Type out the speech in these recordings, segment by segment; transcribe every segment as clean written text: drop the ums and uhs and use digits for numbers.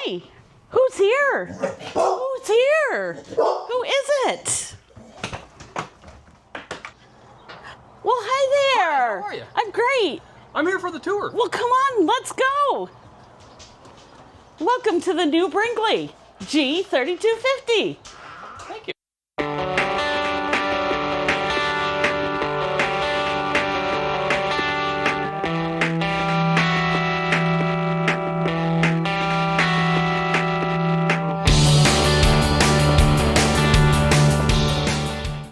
Hi, who's here? Who's here? Who is it? Well, hi there. Hi, how are you? I'm great. I'm here for the tour. Well, come on, let's go. Welcome to the new Brinkley G3250. Thank you.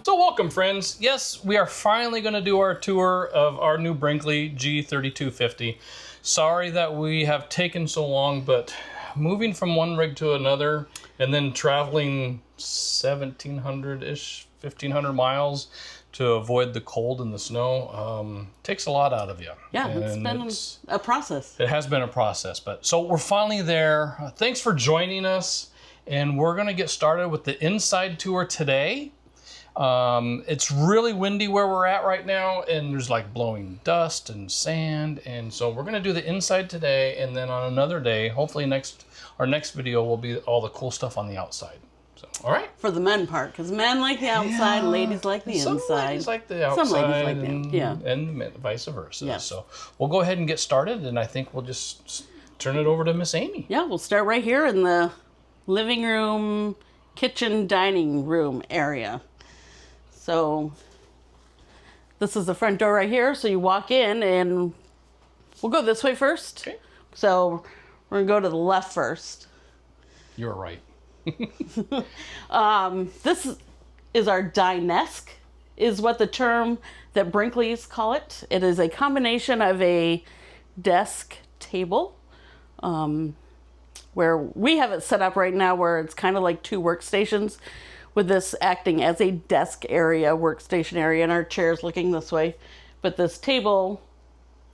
Welcome, friends. Yes, we are finally going to do our tour of our new Brinkley G3250. Sorry that we have taken so long, but moving from one rig to another and then traveling 1,700-ish, 1,500 miles to avoid the cold and the snow takes a lot out of you. Yeah, it's been a process. It has been a process, but so we're finally there. Thanks for joining us, and we're going to get started with the inside tour today. It's really windy where we're at right now, and there's like blowing dust and sand, and so we're going to do the inside today, and then on another day, hopefully our next video will be all the cool stuff on the outside. So, all right? For the men part, because men like the outside, yeah. Ladies like the Some inside. ladies like the outside, some ladies like and vice versa. Yes. So we'll go ahead and get started, and I think we'll just turn it over to Miss Amy. Yeah, we'll start right here in the living room, kitchen, dining room area. So this is the front door right here. So you walk in, and we'll go this way first. Okay. So we're gonna go to the left first. You're right. This is our dinette, is what the term that Brinkley's call it. It is a combination of a desk table, where we have it set up right now where it's kind of like two workstations, with this acting as a desk area, workstation area, and our chairs looking this way. But this table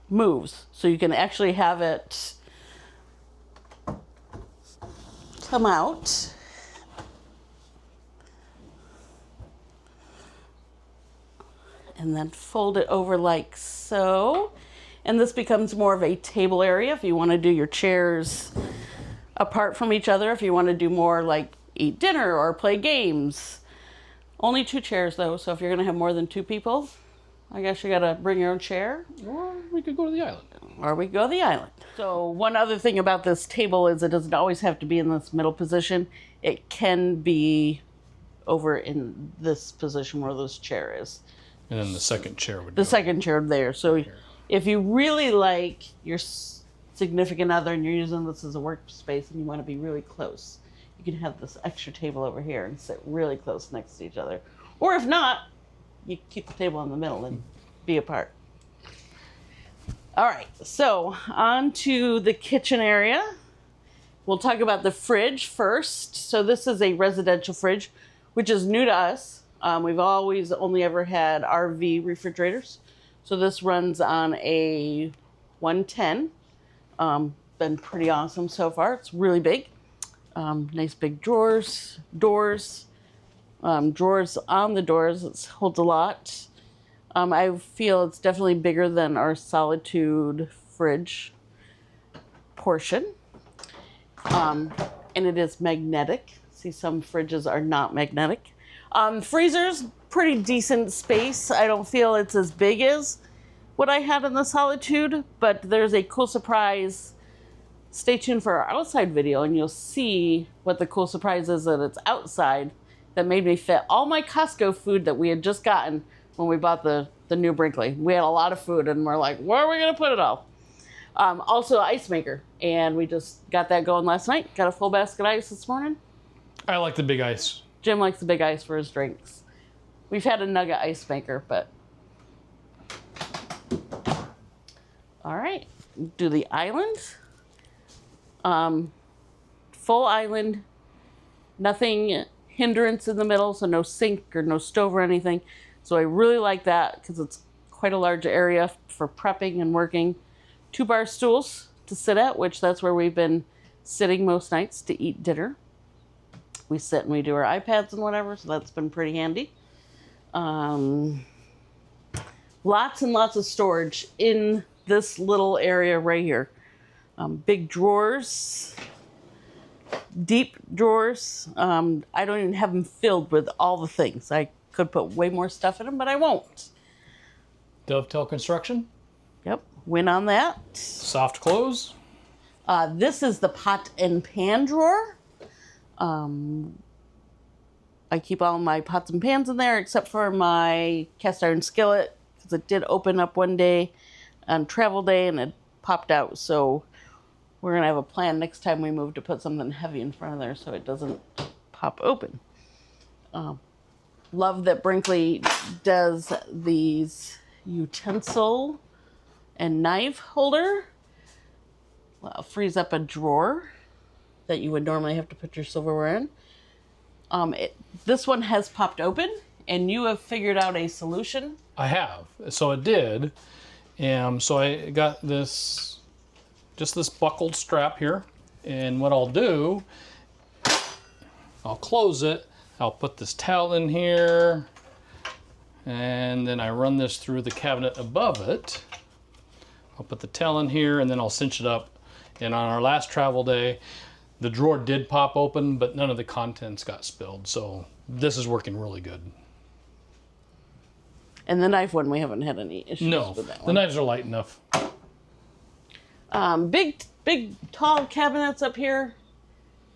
moves, so you can actually have it come out. And then fold it over like so. And this becomes more of a table area if you want to do your chairs apart from each other, if you want to do more like eat dinner or play games. Only 2 chairs though, so if you're gonna have more than 2 people, I guess you gotta bring your own chair. Or we could go to the island. Or we go to the island. So one other thing about this table is it doesn't always have to be in this middle position. It can be over in this position where this chair is. And then the second chair would The second chair there. So here. If you really like your significant other and you're using this as a workspace and you want to be really close, you can have this extra table over here and sit really close next to each other. Or if not, you keep the table in the middle and be apart. All right, so on to the kitchen area. We'll talk about the fridge first. So this is a residential fridge, which is new to us. We've always only ever had RV refrigerators. So this runs on a 110. Been pretty awesome so far. It's really big. Nice big drawers, drawers on the doors. It holds a lot. I feel it's definitely bigger than our Solitude fridge portion. And it is magnetic. See, some fridges are not magnetic. Freezer's pretty decent space. I don't feel it's as big as what I had in the Solitude, but there's a cool surprise. Stay tuned for our outside video and you'll see what the cool surprise is that it's outside that made me fit all my Costco food that we had just gotten when we bought the new Brinkley. We had a lot of food and we're like, where are we gonna put it all? Also ice maker, and we just got that going last night. Got a full basket of ice this morning. I like the big ice. Jim likes the big ice for his drinks. We've had a nugget ice maker, but. All right, do the island. Full island, nothing hindrance in the middle, so no sink or no stove or anything. So I really like that because it's quite a large area for prepping and working. 2 bar stools to sit at, which that's where we've been sitting most nights to eat dinner. We sit and we do our iPads and whatever, so that's been pretty handy. Lots and lots of storage in this little area right here. Big drawers deep drawers. I don't even have them filled with all the things. I could put way more stuff in them, but I won't. Dovetail construction. Yep, win on that. Soft close. This is the pot and pan drawer. I keep all my pots and pans in there except for my cast iron skillet, because it did open up one day on travel day and it popped out. So we're going to have a plan next time we move to put something heavy in front of there so it doesn't pop open. Love that Brinkley does these utensil and knife holder. Well, frees up a drawer that you would normally have to put your silverware in. This one has popped open, and you have figured out a solution. I have. So it did. So I got this, just this buckled strap here. And what I'll do, I'll close it. I'll put this towel in here. And then I run this through the cabinet above it. I'll put the towel in here, and then I'll cinch it up. And on our last travel day, the drawer did pop open, but none of the contents got spilled. So this is working really good. And the knife one, we haven't had any issues with that one. The knives are light enough. Big, tall cabinets up here.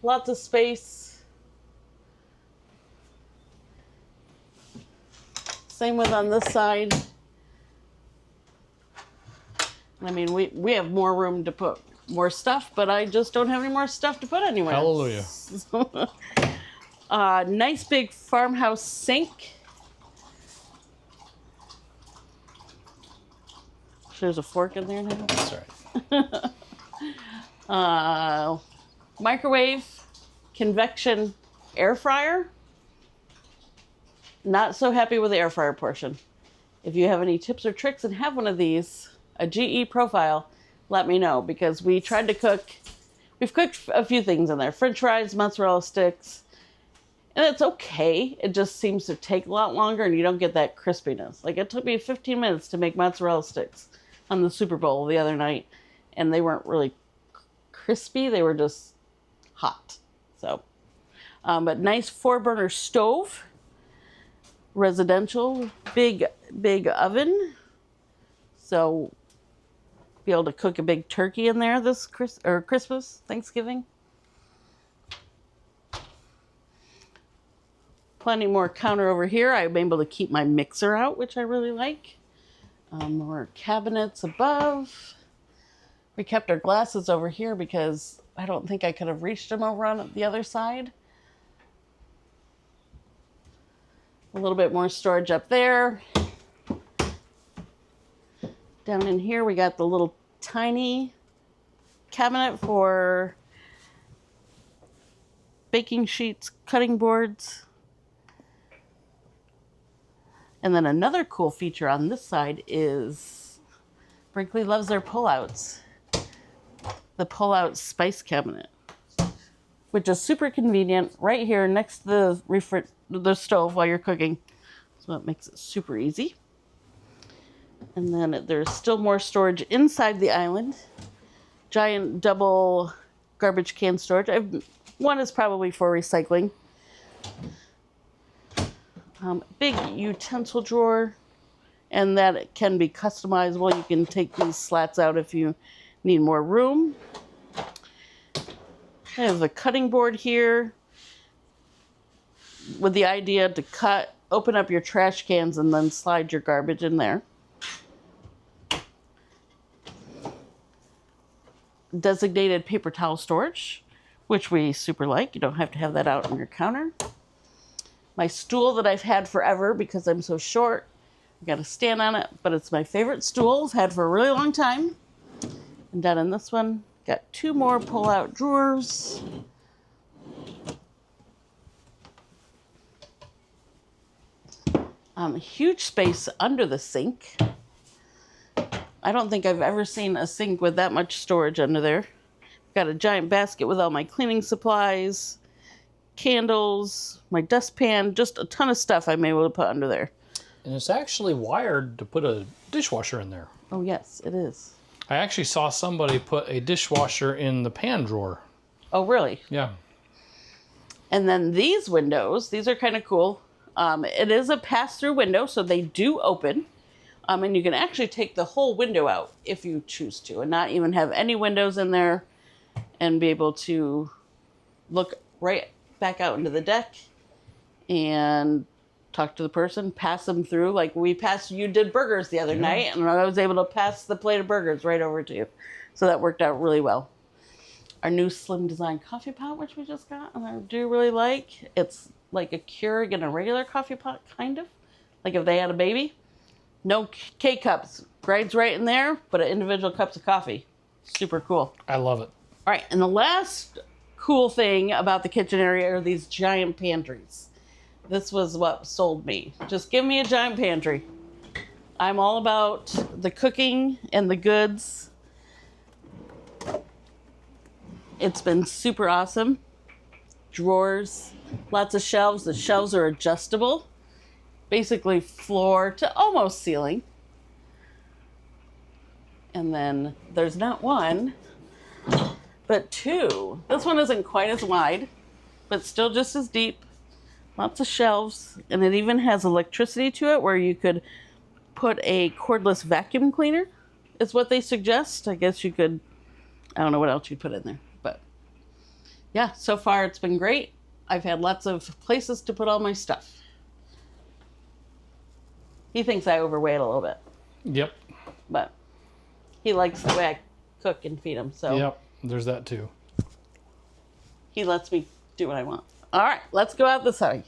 Lots of space. Same with on this side. I mean, we have more room to put more stuff, but I just don't have any more stuff to put anywhere. Hallelujah. Nice big farmhouse sink. There's a fork in there now. That's right. Microwave, convection, air fryer. Not so happy with the air fryer portion. If you have any tips or tricks and have one of these, a GE profile, let me know, because we tried to cook. We've cooked a few things in there. French fries, mozzarella sticks. And it's okay. It just seems to take a lot longer and you don't get that crispiness. Like, it took me 15 minutes to make mozzarella sticks on the Super Bowl the other night. And they weren't really crispy. They were just hot. So, but nice 4-burner stove. Residential. Big oven. So, be able to cook a big turkey in there this Christmas, Thanksgiving. Plenty more counter over here. I'm able to keep my mixer out, which I really like. More cabinets above. We kept our glasses over here because I don't think I could have reached them over on the other side. A little bit more storage up there. Down in here, we got the little tiny cabinet for baking sheets, cutting boards. And then another cool feature on this side is Brinkley loves their pullouts. The pullout spice cabinet, which is super convenient right here next to the stove while you're cooking. So it makes it super easy. And then there's still more storage inside the island. Giant double garbage can storage. One is probably for recycling. Big utensil drawer. And that can be customizable. You can take these slats out if you need more room. I have a cutting board here with the idea to open up your trash cans and then slide your garbage in there. Designated paper towel storage, which we super like. You don't have to have that out on your counter. My stool that I've had forever because I'm so short. I got to stand on it, but it's my favorite stool. I've had for a really long time. And down in this one, got 2 more pull-out drawers. Huge space under the sink. I don't think I've ever seen a sink with that much storage under there. Got a giant basket with all my cleaning supplies, candles, my dustpan, just a ton of stuff I'm able to put under there. And it's actually wired to put a dishwasher in there. Oh, yes, it is. I actually saw somebody put a dishwasher in the pan drawer. Oh, really? Yeah. And then these windows, these are kind of cool. It is a pass-through window, so they do open. And you can actually take the whole window out if you choose to, and not even have any windows in there, and be able to look right back out into the deck and talk to the person, pass them through. Like you did burgers the other night, and I was able to pass the plate of burgers right over to you. So that worked out really well. Our new slim design coffee pot, which we just got, and I do really like. It's like a Keurig in a regular coffee pot, kind of. Like if they had a baby. No K-cups. Grinds right in there, but individual cups of coffee. Super cool. I love it. All right, and the last cool thing about the kitchen area are these giant pantries. This was what sold me. Just give me a giant pantry. I'm all about the cooking and the goods. It's been super awesome. Drawers, lots of shelves. The shelves are adjustable. Basically floor to almost ceiling. And then there's not one, but two. This one isn't quite as wide, but still just as deep. Lots of shelves, and it even has electricity to it where you could put a cordless vacuum cleaner, is what they suggest. I guess you could, I don't know what else you'd put in there, but yeah, so far it's been great. I've had lots of places to put all my stuff. He thinks I overweight a little bit. Yep. But he likes the way I cook and feed him, so. Yep, there's that too. He lets me do what I want. All right, let's go out this way.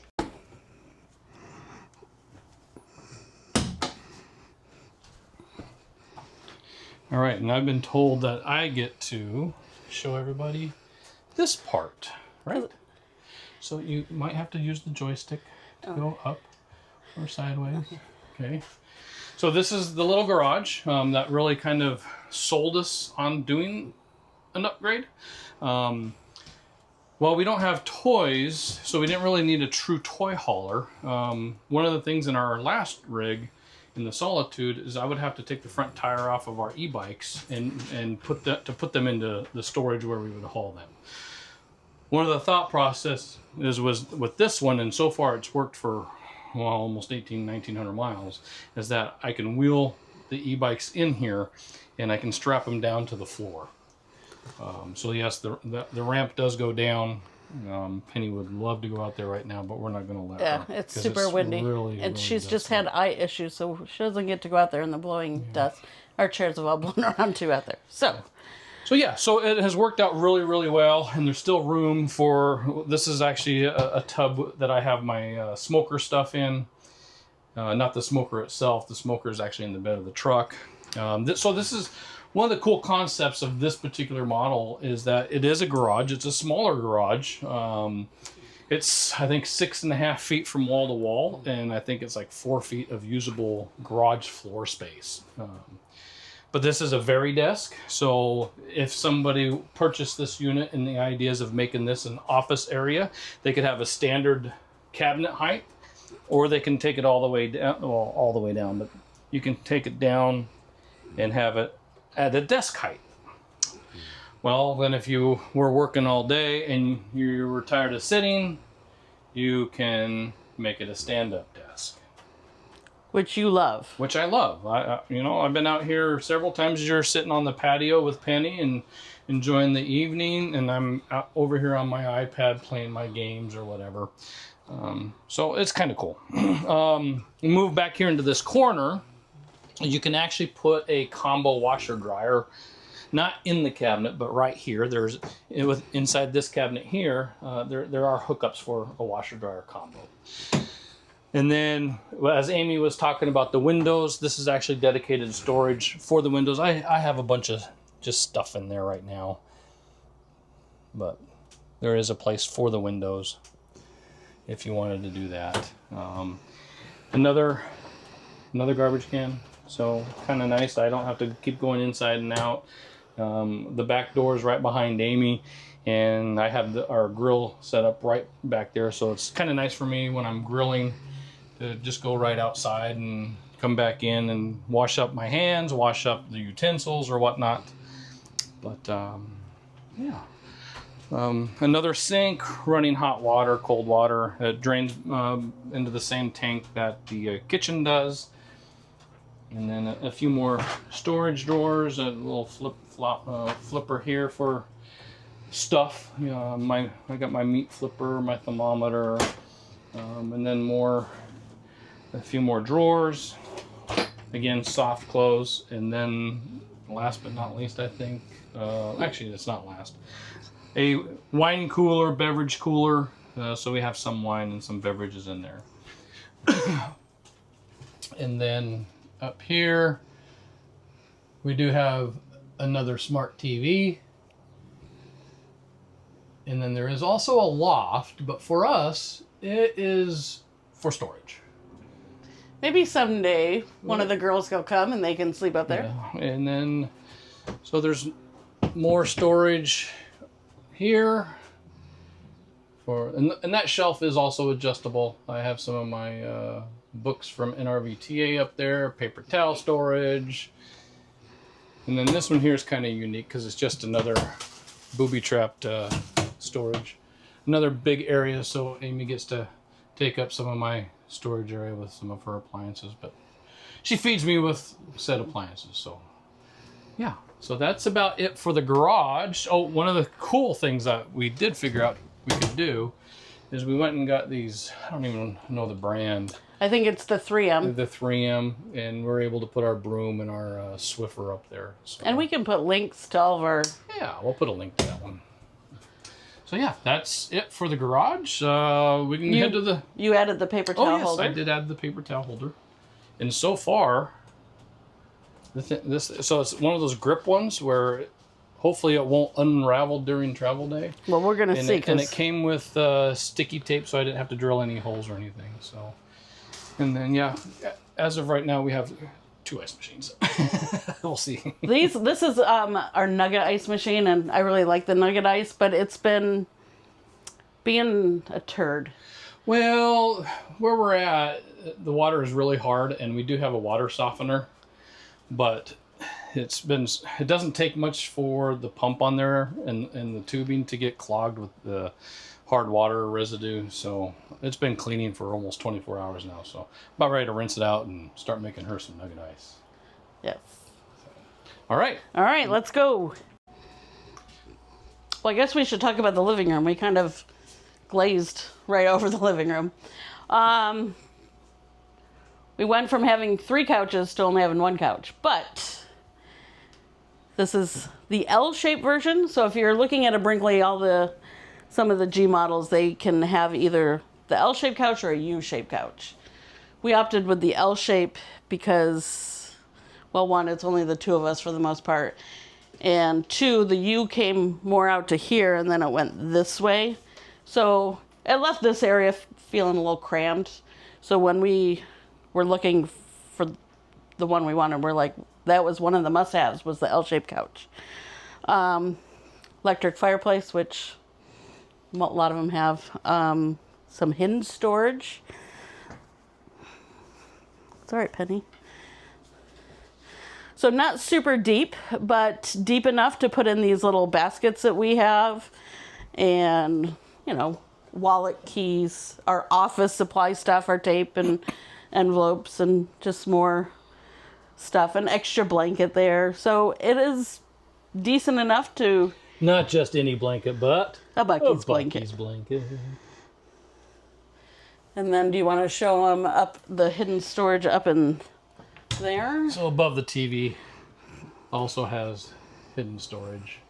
All right, and I've been told that I get to show everybody this part, right? So you might have to use the joystick to go up or sideways. Okay. So this is the little garage that really kind of sold us on doing an upgrade. Well, we don't have toys, so we didn't really need a true toy hauler. One of the things in our last rig in the Solitude is I would have to take the front tire off of our e-bikes and put them into the storage where we would haul them. One of the thought process was with this one, and so far it's worked for almost 1900 miles, is that I can wheel the e-bikes in here and I can strap them down to the floor. So yes, the ramp does go down. Penny would love to go out there right now, but we're not going to let her. Yeah, it's super windy. And she's just had eye issues, so she doesn't get to go out there in the blowing dust. Our chairs have all blown around too out there. So yeah, so it has worked out really, really well, and there's still room for, this is actually a tub that I have my smoker stuff in. Not the smoker itself, the smoker is actually in the bed of the truck. So this is one of the cool concepts of this particular model, is that it is a garage. It's a smaller garage. It's, I think, 6.5 feet from wall to wall, and I think it's like 4 feet of usable garage floor space. But this is a Vari-desk, so if somebody purchased this unit and the ideas of making this an office area, they could have a standard cabinet height, or they can take it all the way down, well, all the way down, but you can take it down and have it at a desk height. Well, then if you were working all day and you were tired of sitting, you can make it a stand-up desk. Which you love. Which I love. You know, I've been out here several times. You're sitting on the patio with Penny and enjoying the evening, and I'm out over here on my iPad playing my games or whatever. So it's kind of cool. Move back here into this corner. You can actually put a combo washer dryer, not in the cabinet, but right here. There's inside this cabinet here. There are hookups for a washer dryer combo. And then, as Amy was talking about the windows, this is actually dedicated storage for the windows. I have a bunch of just stuff in there right now, but there is a place for the windows if you wanted to do that. Another garbage can, so kind of nice. I don't have to keep going inside and out. The back door is right behind Amy, and I have our grill set up right back there, so it's kind of nice for me when I'm grilling to just go right outside and come back in and wash up my hands, wash up the utensils or whatnot. But yeah, Another sink, running hot water, cold water. It drains into the same tank that the kitchen does. And then a few more storage drawers, a little flipper here for stuff. I got my meat flipper, my thermometer, and then a few more drawers. Again, soft close, and then last but not least, I think, actually it's not last, a wine cooler, beverage cooler, so we have some wine and some beverages in there. And then up here, we do have another smart TV. And then there is also a loft, but for us, it is for storage. Maybe someday one of the girls will come and they can sleep up there. Yeah. And then, so there's more storage here. And that shelf is also adjustable. I have some of my books from NRVTA up there, paper towel storage. And then this one here is kind of unique because it's just another booby-trapped storage. Another big area, so Amy gets to take up some of my storage area with some of her appliances, but she feeds me with said appliances, so yeah. So that's about it for the garage. Oh, one of the cool things that we did figure out we could do is we went and got these, I don't even know the brand. I think it's the 3M. The 3M, and we're able to put our broom and our Swiffer up there. So. And we can put links to all of our... Yeah, we'll put a link to that one. So yeah, that's it for the garage. We can head to the... You added the paper towel holder? Oh yes, I did add the paper towel holder. And so far, so it's one of those grip ones where hopefully it won't unravel during travel day. Well, we're going to see. And it came with sticky tape, so I didn't have to drill any holes or anything. So, and then yeah, as of right now, we have 2 ice machines. We'll see. This is our nugget ice machine, and I really like the nugget ice, but it's been being a turd. Well, where we're at, the water is really hard, and we do have a water softener, but it doesn't take much for the pump on there and the tubing to get clogged with the hard water residue. So it's been cleaning for almost 24 hours now. So about ready to rinse it out and start making her some nugget ice. Yes. All right. All right, let's go. Well, I guess we should talk about the living room. We kind of glazed right over the living room. We went from having 3 couches to only having 1 couch, but this is the L-shaped version. So if you're looking at a Brinkley, some of the G models, they can have either the L-shaped couch or a U-shaped couch. We opted with the L-shape because, well, 1, it's only the 2 of us for the most part. And 2, the U came more out to here and then it went this way. So it left this area feeling a little crammed. So when we were looking for the one we wanted, we're like, that was one of the must-haves, was the L-shaped couch. Electric fireplace, which a lot of them have. Some hidden storage. It's all right, Penny. So not super deep, but deep enough to put in these little baskets that we have. And, wallet, keys, our office supply stuff, our tape and envelopes, and just more stuff. An extra blanket there. So it is decent enough to... Not just any blanket, but... A Bucky's blanket. And then do you want to show them up the hidden storage up in there? So above the TV also has hidden storage.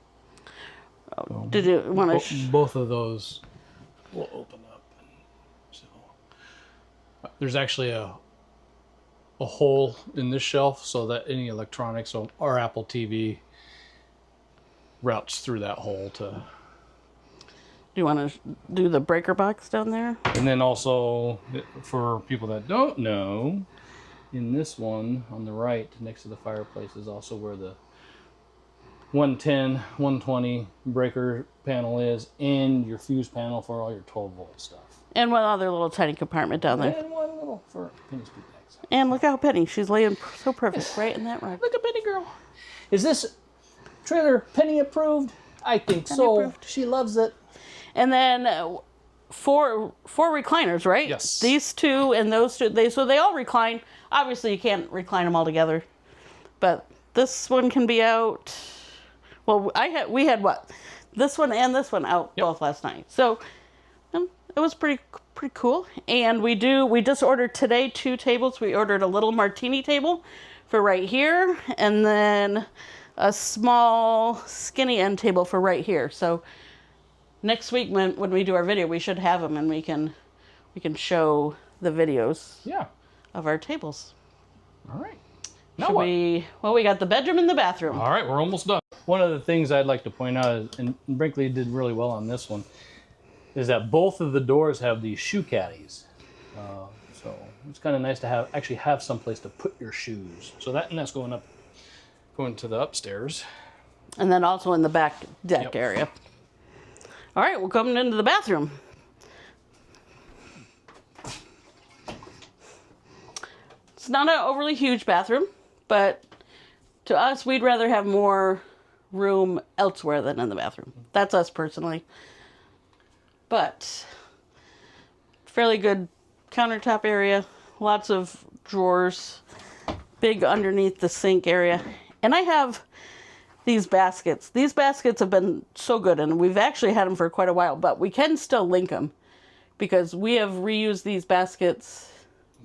Oh, did you want to... Both of those will open up. So there's actually a hole in this shelf so that any electronics or our Apple TV routes through that hole to... Do you want to do the breaker box down there? And then also, for people that don't know, in this one on the right next to the fireplace is also where the 110, 120 breaker panel is, and your fuse panel for all your 12 volt stuff. And one other little tiny compartment down there. And one little for Penny's boot bags. And look how Penny, she's laying so perfect right in that rug. Look at Penny girl. Is this trailer Penny approved? I think so. She loves it. And then four recliners, right? Yes. These two and those two. So they all recline. Obviously, you can't recline them all together, but this one can be out. Well, we had what? This one and this one out both last night. So it was pretty cool. And we just ordered today 2 tables. We ordered a little martini table for right here, and then a small skinny end table for right here. So next week when we do our video, we should have them, and we can show the videos of our tables. All right. Now we got the bedroom and the bathroom. All right, we're almost done. One of the things I'd like to point out is, and Brinkley did really well on this one, is that both of the doors have these shoe caddies. So it's kind of nice to actually have some place to put your shoes. So that's going to the upstairs. And then also in the back deck area. All right, we're coming into the bathroom. It's not an overly huge bathroom, but to us, we'd rather have more room elsewhere than in the bathroom. That's us personally. But fairly good countertop area, lots of drawers, big underneath the sink area. And I have these baskets. These baskets have been so good, and we've actually had them for quite a while, but we can still link them because we have reused these baskets,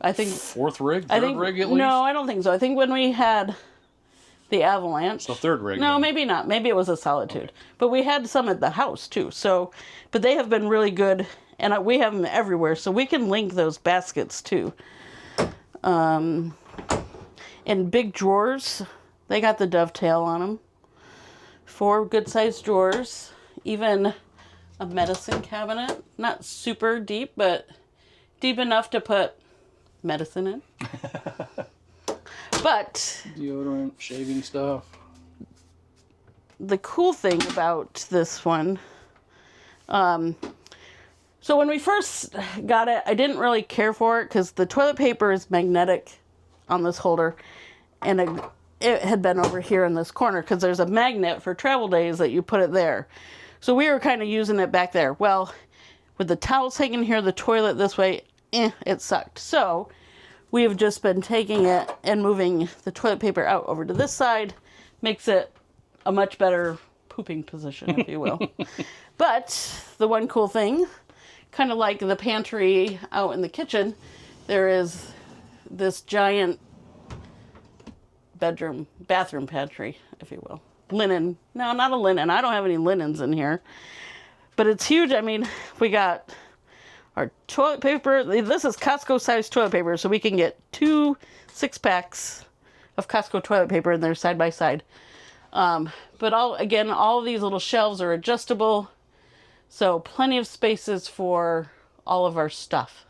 I think. Fourth rig? Third rig at least? No, I don't think so. I think when we had the Avalanche. So third rig. No, then. maybe not. Maybe it was a Solitude. Okay. But we had some at the house too. So, but they have been really good, and we have them everywhere. So we can link those baskets too. And big drawers, they got the dovetail on them. 4 good-sized drawers. Even a medicine cabinet. Not super deep, but deep enough to put medicine in. But deodorant, shaving stuff. The cool thing about this one, so when we first got it, I didn't really care for it because the toilet paper is magnetic on this holder, and it had been over here in this corner because there's a magnet for travel days that you put it there. So we were kind of using it back there. Well, with the towels hanging here, the toilet this way, it sucked. So we have just been taking it and moving the toilet paper out over to this side. Makes it a much better pooping position, if you will. But the one cool thing, kind of like the pantry out in the kitchen, there is this giant bathroom pantry, if you will. Linen. No, not a linen. I don't have any linens in here. But it's huge. I mean, we got our toilet paper. This is Costco-sized toilet paper, so we can get 2 6-packs of Costco toilet paper in there side by side. But all of these little shelves are adjustable, so plenty of spaces for all of our stuff,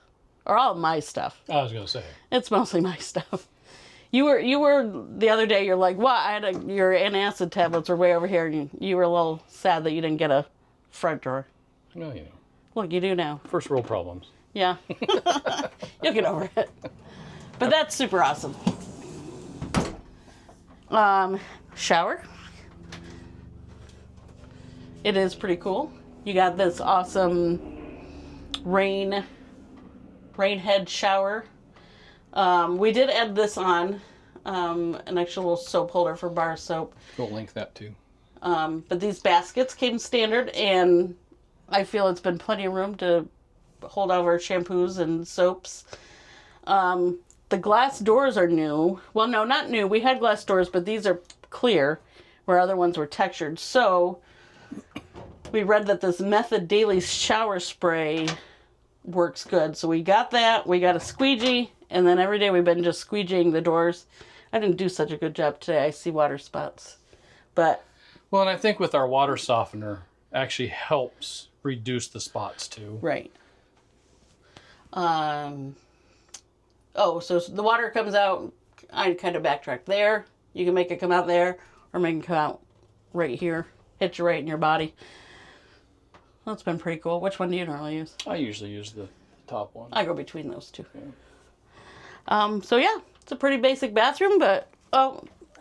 or all of my stuff. I was gonna say it's mostly my stuff. You were the other day. You're like, what? Your antacid tablets are way over here, and you were a little sad that you didn't get a front drawer. No, you know. Look, you do now. First world problems. Yeah. You'll get over it. But that's super awesome. Shower. It is pretty cool. You got this awesome rain head shower. We did add this on, an extra little soap holder for bar soap. We'll link that too. But these baskets came standard, and I feel it's been plenty of room to hold all of our shampoos and soaps. The glass doors are new. Well, no, not new. We had glass doors, but these are clear, where other ones were textured. So we read that this Method Daily Shower Spray works good. So we got that. We got a squeegee, and then every day we've been just squeegeeing the doors. I didn't do such a good job today. I see water spots. But well, and I think with our water softener, actually helps reduce the spots too. Right. So the water comes out, I kind of backtrack there. You can make it come out there, or make it come out right here. Hit you right in your body. That's been pretty cool. Which one do you normally use? I usually use the top one. I go between those two. Yeah. So yeah, it's a pretty basic bathroom, but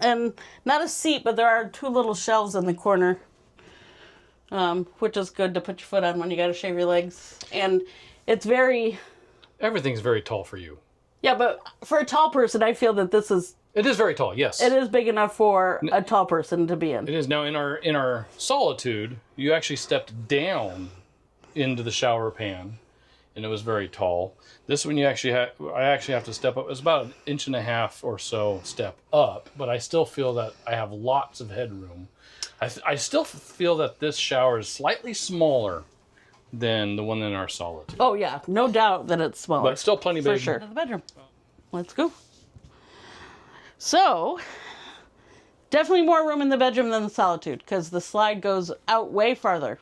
and not a seat, but there are 2 little shelves in the corner which is good to put your foot on when you got to shave your legs. And it's very... Everything's very tall for you. Yeah, but for a tall person, I feel that this is... It is very tall, yes. It is big enough for a tall person to be in. It is. Now, in our solitude, you actually stepped down into the shower pan, and it was very tall. This one, I actually have to step up. It's about 1.5 inches or so step up, but I still feel that I have lots of headroom. I still feel that this shower is slightly smaller than the one in our solitude. Oh, yeah. No doubt that it's smaller. But still plenty big. For sure. The bedroom. Let's go. So, definitely more room in the bedroom than the solitude, because the slide goes out way farther.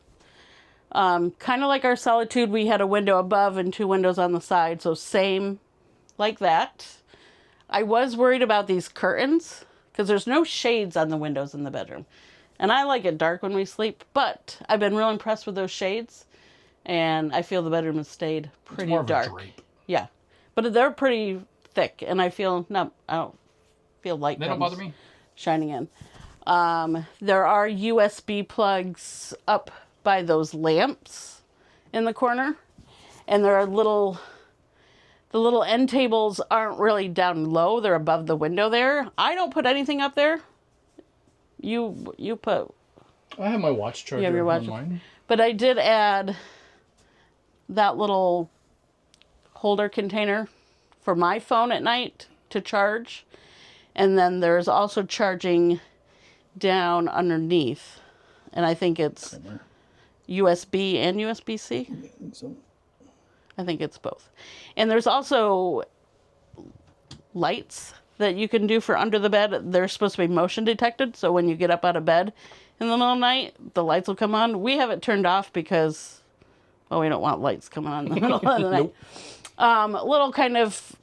Kind of like our solitude, we had a window above and 2 windows on the side, so same like that. I was worried about these curtains, because there's no shades on the windows in the bedroom. And I like it dark when we sleep, but I've been real impressed with those shades, and I feel the bedroom has stayed pretty more dark. Of a drape. Yeah, but they're pretty thick, and I don't feel light. They don't bother me. Shining in. There are USB plugs up by those lamps in the corner, and there are the little end tables aren't really down low. They're above the window there. I don't put anything up there. You put... I have my watch charger. You have your watch. On mine. But I did add that little holder container for my phone at night to charge. And then there's also charging down underneath. And I think it's USB and USB-C. I think so. I think it's both. And there's also lights that you can do for under the bed. They're supposed to be motion detected. So when you get up out of bed in the middle of the night, the lights will come on. We have it turned off because, well, we don't want lights coming on in the middle of the night. Nope. Little kind of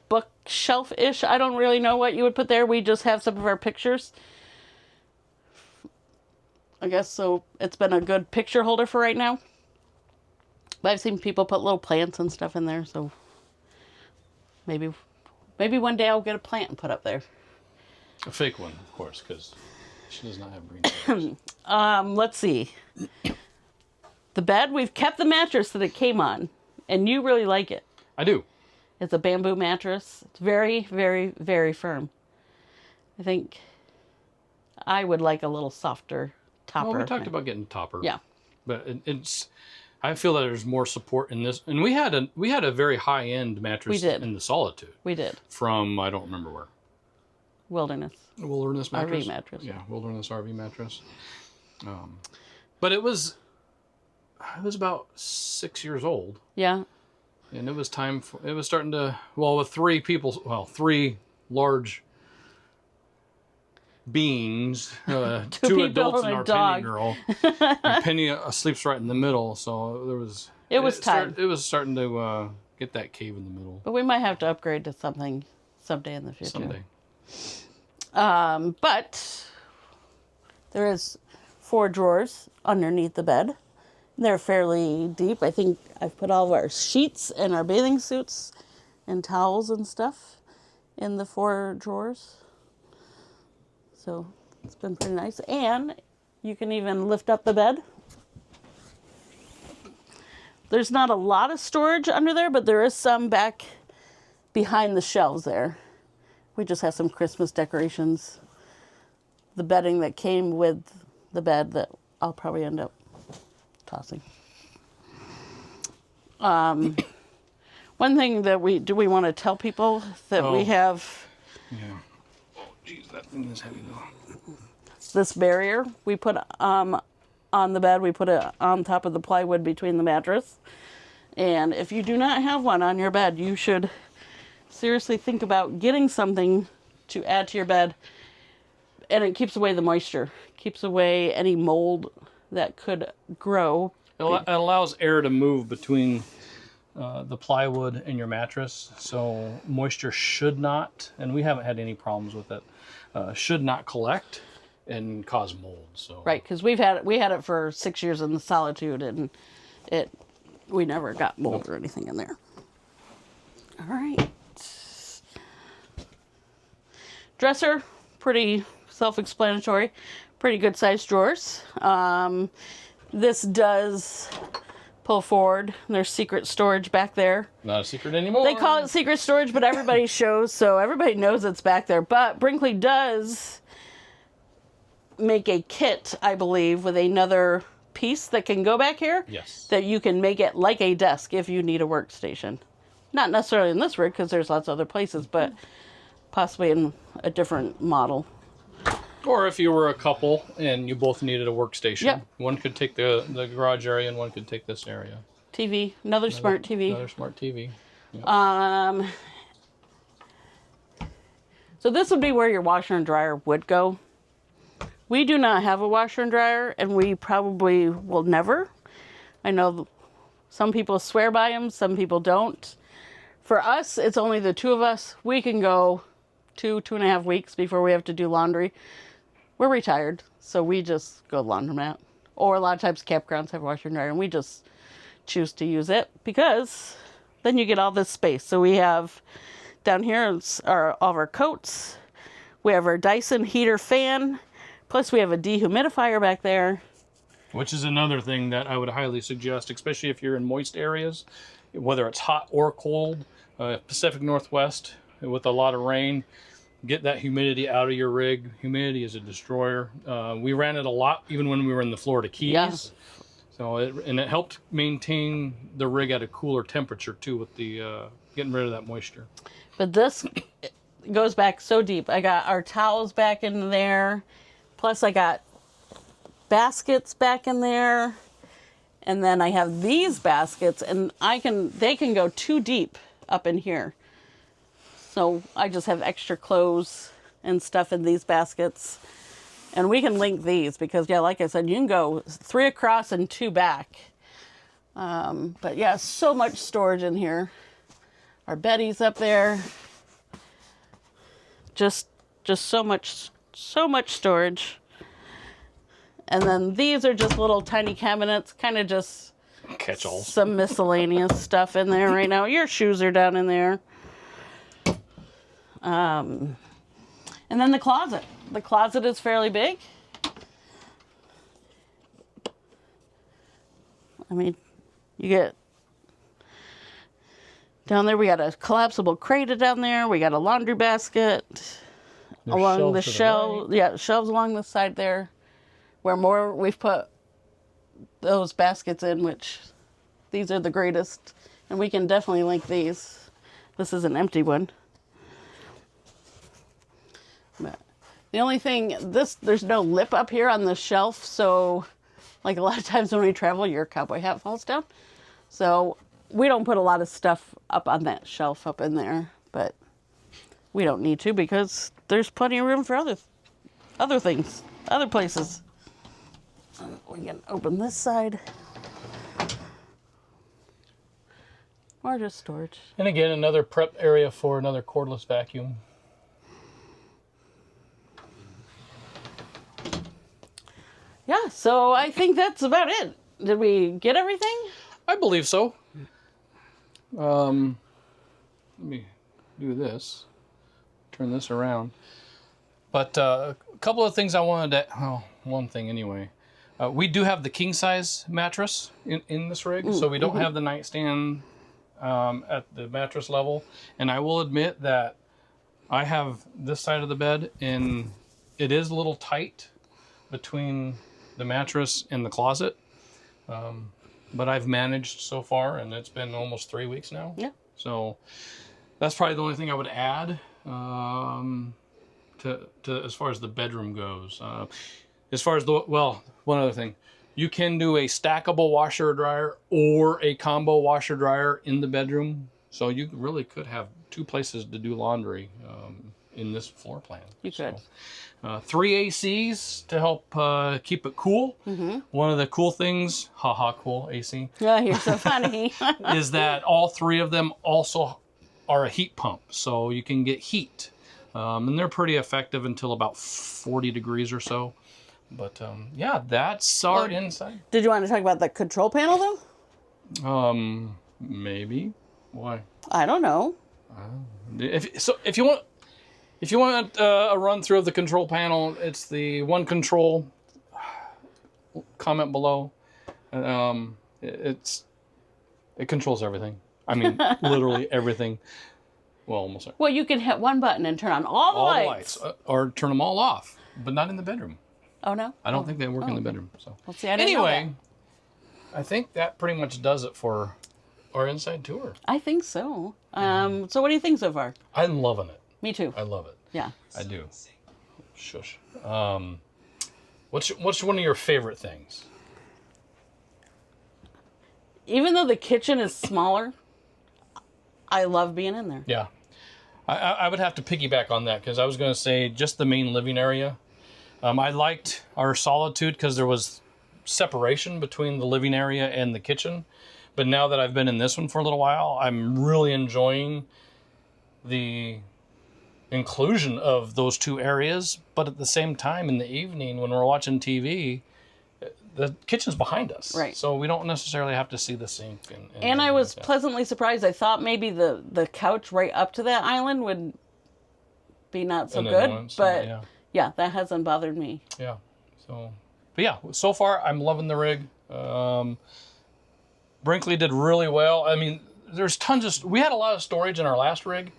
bookshelf-ish. I don't really know what you would put there. We just have some of our pictures. I guess so. It's been a good picture holder for right now. But I've seen people put little plants and stuff in there, so maybe one day I'll get a plant and put up there. A fake one, of course, because she does not have green colors. Let's see. The bed, we've kept the mattress that it came on, and you really like it. I do. It's a bamboo mattress. It's very, very, very firm. I think I would like a little softer topper. Well, we talked about getting topper. Yeah. But it's... I feel that there's more support in this. And we had a very high-end mattress in the solitude. We did. From, I don't remember where. Wilderness mattress. RV mattress. Yeah, Wilderness RV mattress. But it was about 6 years old. Yeah. And it was starting to, with 3 large beings, 2 adults and our Penny girl. And Penny sleeps right in the middle, so it was time. It was starting to get that cave in the middle. But we might have to upgrade to something someday in the future. Someday. But there is 4 drawers underneath the bed. They're fairly deep. I think I've put all of our sheets and our bathing suits and towels and stuff in the 4 drawers. So it's been pretty nice. And you can even lift up the bed. There's not a lot of storage under there, but there is some back behind the shelves there. We just have some Christmas decorations. The bedding that came with the bed that I'll probably end up tossing. One thing that we want to tell people that we have. Yeah. Oh, geez, that thing is heavy though. This barrier we put on the bed. We put it on top of the plywood between the mattress. And if you do not have one on your bed, you should seriously think about getting something to add to your bed. And it keeps away the moisture, keeps away any mold that could grow. It allows air to move between the plywood and your mattress, so moisture should not, and we haven't had any problems with it, should not collect and cause mold. So right, because we had it for 6 years in the solitude, and we never got mold or anything in there. All right, dresser, pretty self-explanatory. pretty good sized drawers. This does pull forward. There's secret storage back there. Not a secret anymore. They call it secret storage, but everybody shows, so everybody knows it's back there. But Brinkley does make a kit, I believe, with another piece that can go back here. Yes. That you can make it like a desk if you need a workstation. Not necessarily in this rig, because there's lots of other places, but possibly in a different model. Or if you were a couple and you both needed a workstation, Yep. one could take the garage area and one could take this area. TV, another smart TV. Another smart TV. Yep. So this would be where your washer and dryer would go. We do not have a washer and dryer, and we probably will never. I know some people swear by them, some people don't. For us, it's only the two of us. We can go 2.5 weeks before we have to do laundry. We're retired, so we just go to the laundromat. Or a lot of times campgrounds have a washer and dryer, and we just choose to use it because then you get all this space. So we have down here all of our coats. We have our Dyson heater fan. Plus we have a dehumidifier back there. Which is another thing that I would highly suggest, especially if you're in moist areas, whether it's hot or cold, Pacific Northwest with a lot of rain. Get that humidity out of your rig. Humidity is a destroyer. We ran it a lot even when we were in the Florida Keys. Yeah. So it helped maintain the rig at a cooler temperature too with the getting rid of that moisture. But this goes back so deep. I got our towels back in there. Plus I got baskets back in there. And then I have these baskets, and they can go too deep up in here. So I just have extra clothes and stuff in these baskets. And we can link these because, yeah, like I said, you can go 3 across and 2 back. But yeah, so much storage in here. Our Betty's up there. Just so much storage. And then these are just little tiny cabinets, kind of just Catch-all. some miscellaneous stuff in there right now. Your shoes are down in there. And then the closet. The closet is fairly big. I mean, you get down there, we got a collapsible crate down there. We got a laundry basket along the shelf. Yeah, shelves along the side there. Where we've put those baskets in, which these are the greatest. And we can definitely link these. This is an empty one. But the only thing, there's no lip up here on the shelf, so like a lot of times when we travel, your cowboy hat falls down. So we don't put a lot of stuff up on that shelf up in there, but we don't need to because there's plenty of room for other things, other places. We can open this side. Or just storage. And again, another prep area for another cordless vacuum. Yeah, so I think that's about it. Did we get everything? I believe so. Let me do this. Turn this around. But a couple of things I wanted to... one thing anyway. We do have the king size mattress in this rig, so we don't have the nightstand at the mattress level. And I will admit that I have this side of the bed, and it is a little tight between the mattress and the closet. But I've managed so far, and it's been almost 3 weeks now. Yeah. So that's probably the only thing I would add to as far as the bedroom goes. As far as one other thing, you can do a stackable washer dryer or a combo washer dryer in the bedroom. So you really could have 2 places to do laundry in this floor plan. You could. 3 ACs to help keep it cool. Mm-hmm. One of the cool things, cool AC. Yeah, you're so funny. is that all 3 of them also are a heat pump. So you can get heat. And they're pretty effective until about 40 degrees or so. But yeah, that's our inside. Did you want to talk about the control panel though? Maybe. Why? I don't know. If you want, If you want a run through of the control panel, it's the one control. Comment below. It controls everything. I mean, literally everything. Well, almost. Well, you can hit one button and turn on all the lights. Or turn them all off, but not in the bedroom. Oh no. I don't think they work in the bedroom. So. Well, see, I didn't know anyway, I think that pretty much does it for our inside tour. I think so. So what do you think so far? I'm loving it. Me too. I love it. Yeah. I do. Shush. What's one of your favorite things? Even though the kitchen is smaller, I love being in there. Yeah. I would have to piggyback on that because I was going to say just the main living area. I liked our solitude because there was separation between the living area and the kitchen. But now that I've been in this one for a little while, I'm really enjoying the inclusion of those two areas. But at the same time, in the evening when we're watching TV, the kitchen's behind us. Right. So we don't necessarily have to see the sink. And I was pleasantly surprised. I thought maybe the couch right up to that island would be not so good. But yeah, that hasn't bothered me. Yeah. So, but yeah, so far I'm loving the rig. Brinkley did really well. I mean, there's tons of... We had a lot of storage in our last rig,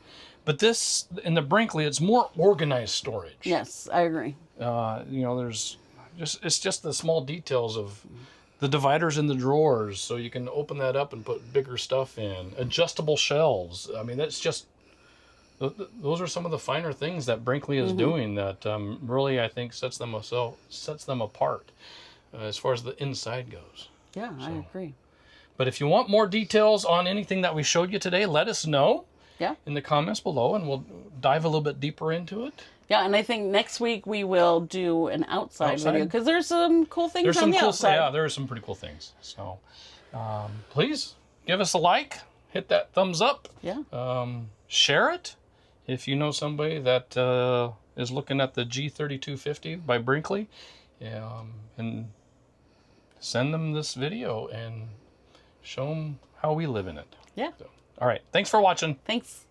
but this, in the Brinkley, it's more organized storage. Yes, I agree. There's... It's just the small details of the dividers in the drawers, so you can open that up and put bigger stuff in. Adjustable shelves. I mean, that's just... Those are some of the finer things that Brinkley is doing that really, I think, sets them apart as far as the inside goes. Yeah, I agree. But if you want more details on anything that we showed you today, let us know in the comments below, and we'll dive a little bit deeper into it. Yeah, and I think next week we will do an outside video because there's some cool things on the outside. Yeah, there are some pretty cool things. So please give us a like, hit that thumbs up. Yeah. Share it if you know somebody that is looking at the G3250 by Brinkley, and send them this video and show them how we live in it. Yeah. So, all right. Thanks for watching. Thanks.